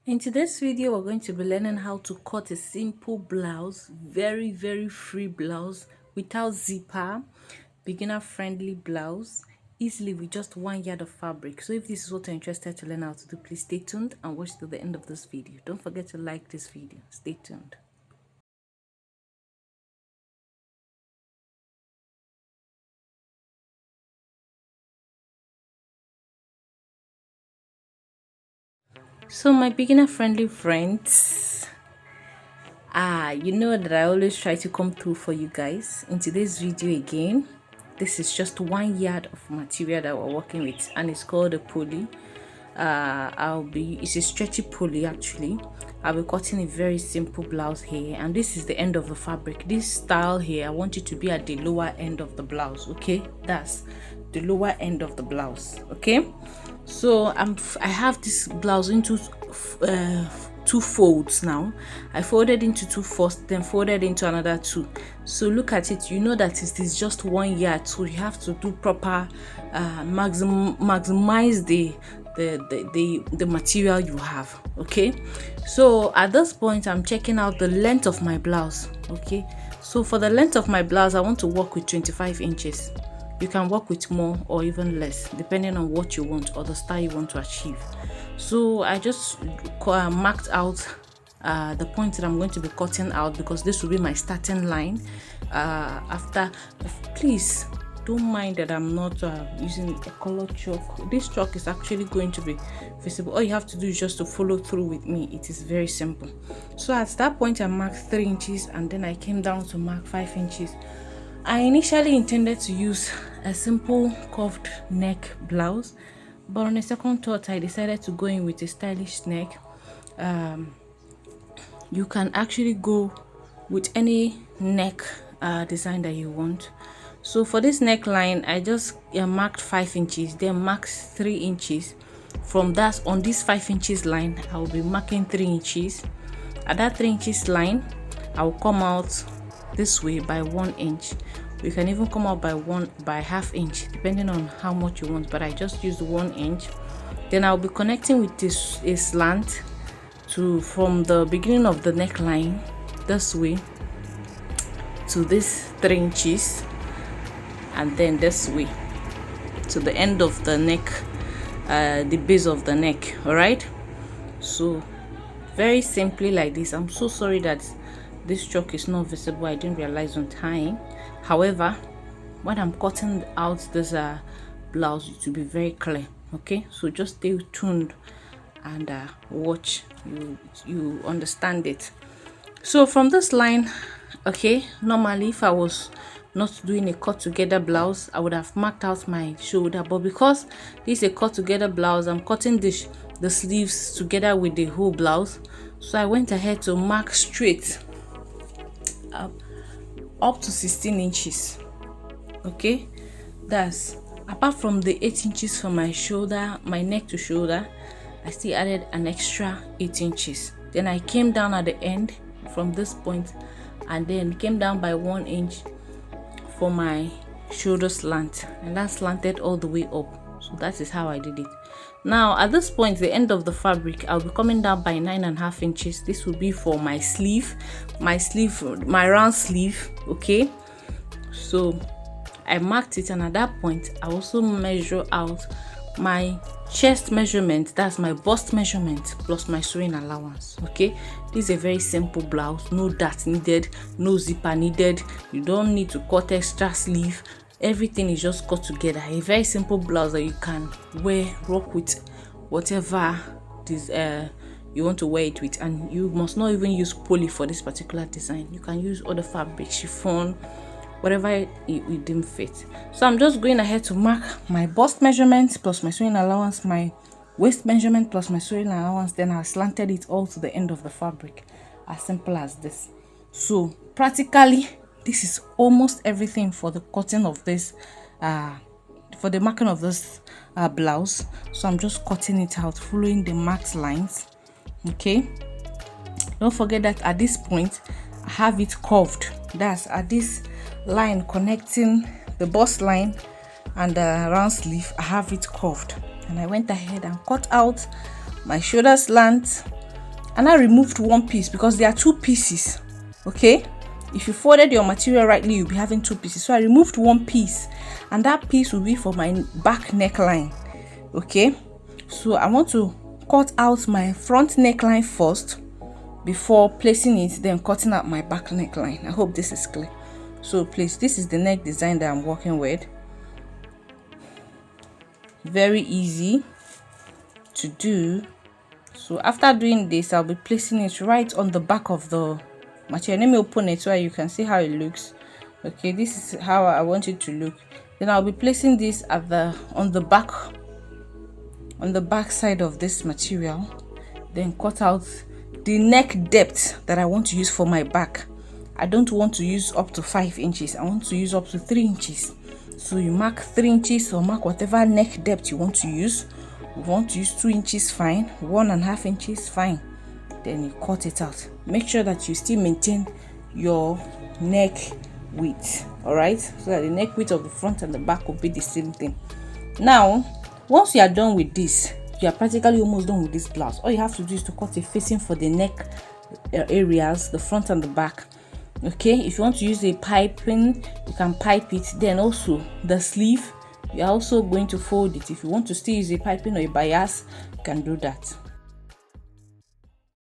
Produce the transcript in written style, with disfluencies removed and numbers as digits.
In today's video, we're going to be learning how to cut a simple blouse, very free blouse without zipper, beginner friendly blouse, easily with just 1 yard of fabric. So if this is what you're interested to learn how to do, please stay tuned and watch till the end of this video. Don't forget to like this video. Stay tuned. So my beginner friendly friends, you know that I always try to come through for you guys. In today's video again, this is just 1 yard of material that we're working with, and it's called a pulley. It's a stretchy pulley actually. I'll be cutting a very simple blouse here, and this is the end of the fabric. This style here, I want you to be at the lower end of the blouse. Okay, that's the lower end of the blouse. Okay, so I have this blouse into two folds. Now I folded into two first, then folded into another two. So look at it, you know that it is just 1 yard, so you have to do proper maximize the material you have. Okay, so at this point I'm checking out the length of my blouse. Okay, so for the length of my blouse I want to work with 25 inches. You can work with more or even less depending on what you want or the style you want to achieve. So I just marked out the point that I'm going to be cutting out, because this will be my starting line. Please don't mind that I'm not using a color chalk. This chalk is actually going to be visible. All you have to do is just to follow through with me. It is very simple. So at that point I marked 3 inches, and then I came down to mark 5 inches. I initially intended to use a simple curved neck blouse, but on a second thought I decided to go in with a stylish neck. You can actually go with any neck design that you want. So for this neckline I just marked 5 inches, then marked 3 inches. From that, on this 5 inches line I will be marking 3 inches. At that 3 inches line I will come out this way by 1 inch. You can even come out by half inch depending on how much you want, but I just used 1 inch. Then I'll be connecting with this a slant from the beginning of the neckline this way to this 3 inches, and then this way to the end of the neck, the base of the neck. All right, so very simply like this. I'm so sorry that this chalk is not visible. I didn't realize on time. However, when I'm cutting out this blouse, it will be very clear. Okay, so just stay tuned and watch. You understand it. So from this line, okay, normally if I was not doing a cut together blouse, I would have marked out my shoulder, but because this is a cut together blouse, I'm cutting the sleeves together with the whole blouse. So I went ahead to mark straight up to 16 inches. Okay, that's apart from the 8 inches from my shoulder, my neck to shoulder, I still added an extra 8 inches. Then I came down at the end from this point, and then came down by 1 inch for my shoulder slant, and that slanted all the way up. So that is how I did it. Now at this point, the end of the fabric, I'll be coming down by 9.5 inches. This will be for my sleeve, my round sleeve. Okay, so I marked it, and at that point I also measure out my chest measurement, that's my bust measurement, plus my sewing allowance. Okay, this is a very simple blouse. No dart needed, no zipper needed. You don't need to cut extra sleeve. Everything is just cut together. A very simple blouse that you can rock with whatever this you want to wear it with. And you must not even use poly for this particular design. You can use other fabric, chiffon, whatever you deem fit. So I'm just going ahead to mark my bust measurement plus my sewing allowance, my waist measurement plus my sewing allowance. Then I slanted it all to the end of the fabric. As simple as this. So practically this is almost everything for the cutting of this for the marking of this blouse. So I'm just cutting it out following the marked lines. Okay, don't forget that at this point I have it curved. That's at this line connecting the bust line and the round sleeve. I have it curved, and I went ahead and cut out my shoulder slant, and I removed one piece because there are two pieces. Okay, if you folded your material rightly, you'll be having two pieces. So I removed one piece, and that piece will be for my back neckline. Okay, so I want to cut out my front neckline first before placing it, then cutting out my back neckline. I hope this is clear. So please, this is the neck design that I'm working with. Very easy to do. So after doing this, I'll be placing it right on the back of the material. Let me open it so you can see how it looks. Okay, this is how I want it to look. Then I'll be placing this at on the back side of this material, then cut out the neck depth that I want to use for my back. I don't want to use up to 5 inches. I want to use up to 3 inches. So you mark 3 inches or mark whatever neck depth you want to use. You want to use 2 inches, fine. 1.5 inches, fine. Then you cut it out. Make sure that you still maintain your neck width, all right, so that the neck width of the front and the back will be the same thing. Now once you are done with this, you are practically almost done with this blouse. All you have to do is to cut a facing for the neck areas, the front and the back. Okay, if you want to use a piping, you can pipe it. Then also the sleeve, you're also going to fold it. If you want to still use a piping or a bias, you can do that.